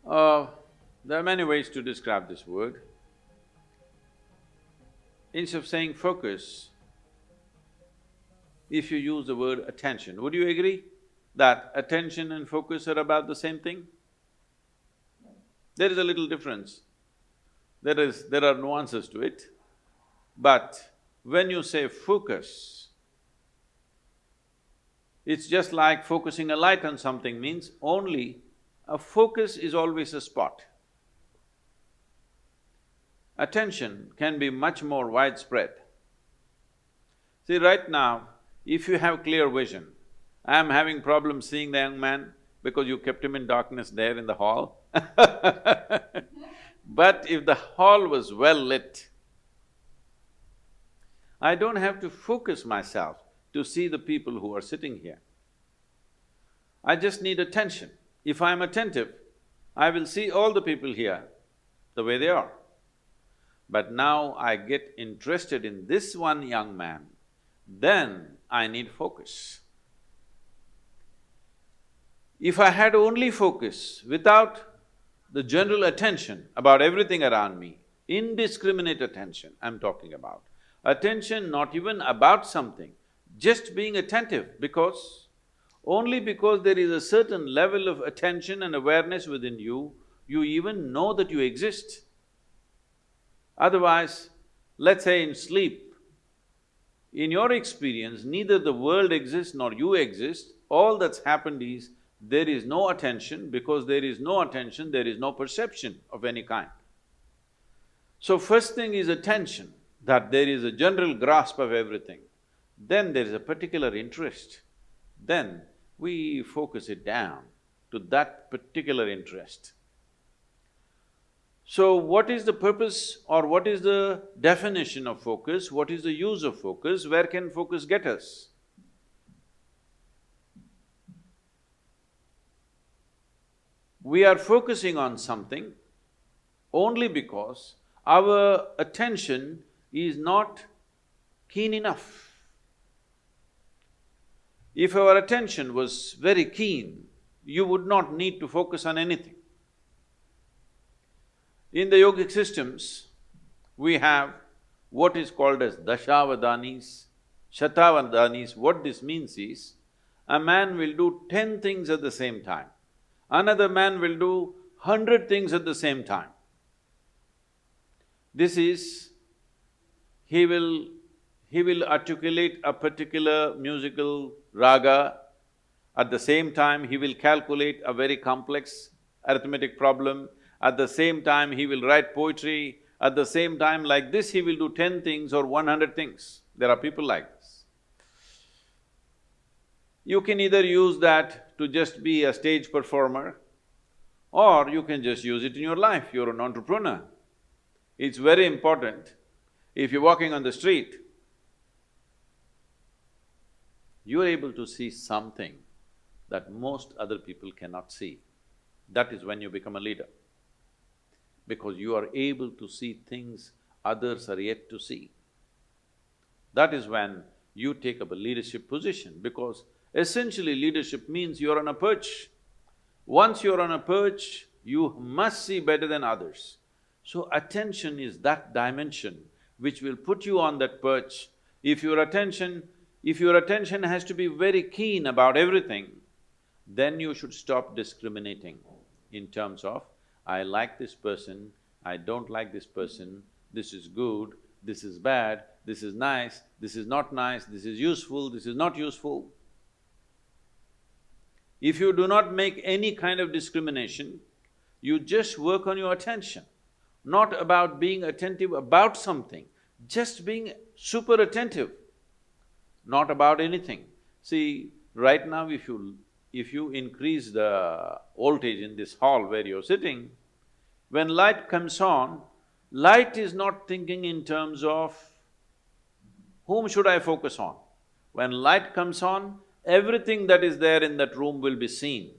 Uh, there are many ways to describe this word. Instead of saying focus, if you use the word attention, would you agree that attention and focus are about the same thing? There is a little difference. There are nuances to it, but when you say focus, it's just like focusing a light on something means only a focus is always a spot. Attention can be much more widespread. See, right now, if you have clear vision, I'm having problems seeing the young man because you kept him in darkness there in the hall But if the hall was well lit, I don't have to focus myself to see the people who are sitting here. I just need attention. If I'm attentive, I will see all the people here the way they are. But now I get interested in this one young man, then I need focus. If I had only focus without the general attention about everything around me, indiscriminate attention I'm talking about, attention not even about something, just being attentive only because there is a certain level of attention and awareness within you, you even know that you exist. Otherwise, let's say in sleep, in your experience, neither the world exists nor you exist, all that's happened is there is no attention. Because there is no attention, there is no perception of any kind. So first thing is attention, that there is a general grasp of everything. Then there is a particular interest. Then we focus it down to that particular interest. So what is the purpose or what is the definition of focus? What is the use of focus? Where can focus get us? We are focusing on something only because our attention is not keen enough. If our attention was very keen, you would not need to focus on anything. In the yogic systems, we have what is called as dashavadanis, shatavadanis. What this means is, a man will do 10 things at the same time. Another man will do 100 things at the same time. This is, he will articulate a particular musical raga, at the same time he will calculate a very complex arithmetic problem, at the same time he will write poetry, at the same time like this he will do 10 things or 100 things. There are people like this. You can either use that to just be a stage performer, or you can just use it in your life, you're an entrepreneur. It's very important, if you're walking on the street, you're able to see something that most other people cannot see. That is when you become a leader, because you are able to see things others are yet to see. That is when you take up a leadership position, because essentially leadership means you're on a perch. Once you're on a perch, you must see better than others. So attention is that dimension which will put you on that perch. If your attention has to be very keen about everything, then you should stop discriminating in terms of, I like this person, I don't like this person, this is good, this is bad, this is nice, this is not nice, this is useful, this is not useful. If you do not make any kind of discrimination, you just work on your attention, not about being attentive about something, just being super attentive, not about anything. See, right now if you increase the voltage in this hall where you're sitting, when light comes on, light is not thinking in terms of whom should I focus on. When light comes on, everything that is there in that room will be seen.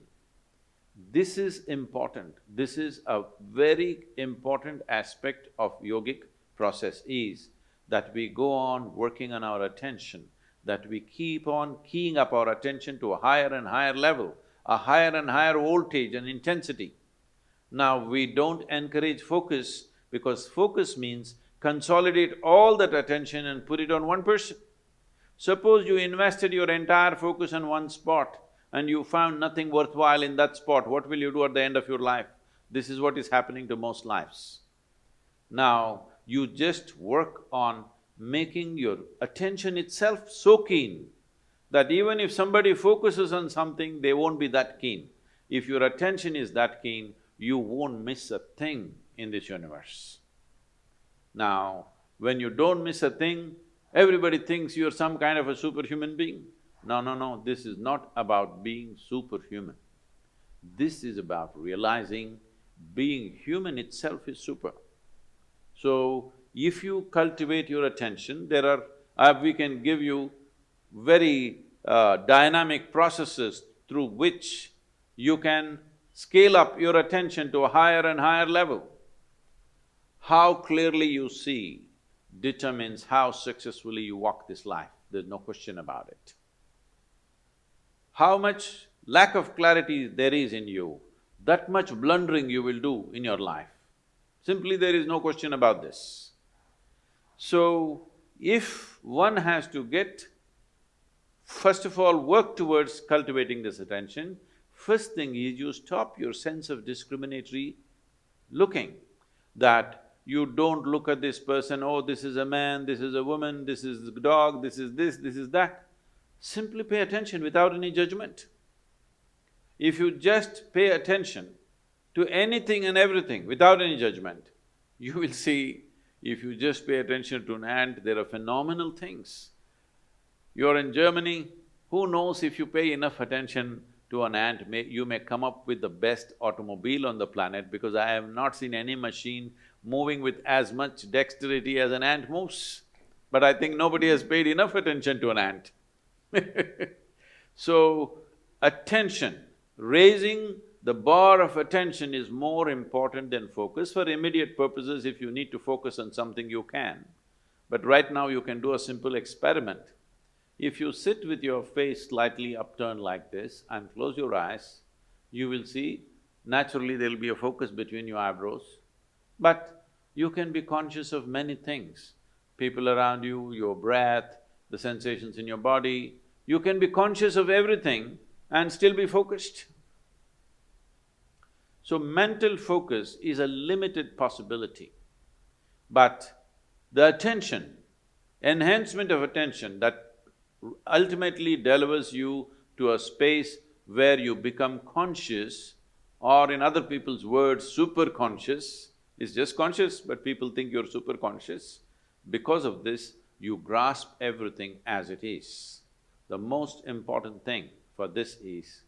This is important. This is a very important aspect of yogic process, is that we go on working on our attention, that we keep on keying up our attention to a higher and higher level, a higher and higher voltage and intensity. Now, we don't encourage focus because focus means consolidate all that attention and put it on one person. Suppose you invested your entire focus on one spot and you found nothing worthwhile in that spot, what will you do at the end of your life? This is what is happening to most lives. Now, you just work on making your attention itself so keen that even if somebody focuses on something, they won't be that keen. If your attention is that keen, you won't miss a thing in this universe. Now, when you don't miss a thing, everybody thinks you're some kind of a superhuman being. No, no, no, this is not about being superhuman. This is about realizing being human itself is super. So, if you cultivate your attention, there are… we can give you very dynamic processes through which you can scale up your attention to a higher and higher level. How clearly you see determines how successfully you walk this life, there's no question about it. How much lack of clarity there is in you, that much blundering you will do in your life. Simply there is no question about this. So, if one has to get… first of all, work towards cultivating this attention, first thing is you stop your sense of discriminatory looking, that you don't look at this person, oh, this is a man, this is a woman, this is a dog, this is that. Simply pay attention without any judgment. If you just pay attention to anything and everything without any judgment, you will see, if you just pay attention to an ant, there are phenomenal things. You're in Germany, who knows if you pay enough attention to an ant, you may come up with the best automobile on the planet, because I have not seen any machine moving with as much dexterity as an ant moves. But I think nobody has paid enough attention to an ant. So, attention, raising the bar of attention is more important than focus. For immediate purposes, if you need to focus on something, you can. But right now you can do a simple experiment. If you sit with your face slightly upturned like this and close your eyes, you will see naturally there'll be a focus between your eyebrows. But you can be conscious of many things, people around you, your breath, the sensations in your body. You can be conscious of everything and still be focused. So, mental focus is a limited possibility, but the attention, enhancement of attention that ultimately delivers you to a space where you become conscious, or in other people's words, super conscious, is just conscious, but people think you're super conscious. Because of this, you grasp everything as it is. The most important thing for this is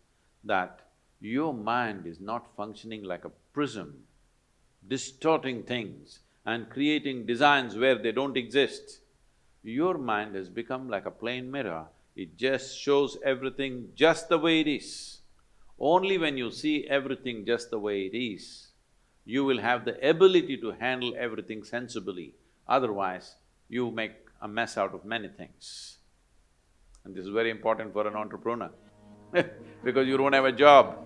that your mind is not functioning like a prism, distorting things and creating designs where they don't exist. Your mind has become like a plain mirror, it just shows everything just the way it is. Only when you see everything just the way it is, you will have the ability to handle everything sensibly, otherwise you make a mess out of many things. And this is very important for an entrepreneur because you don't have a job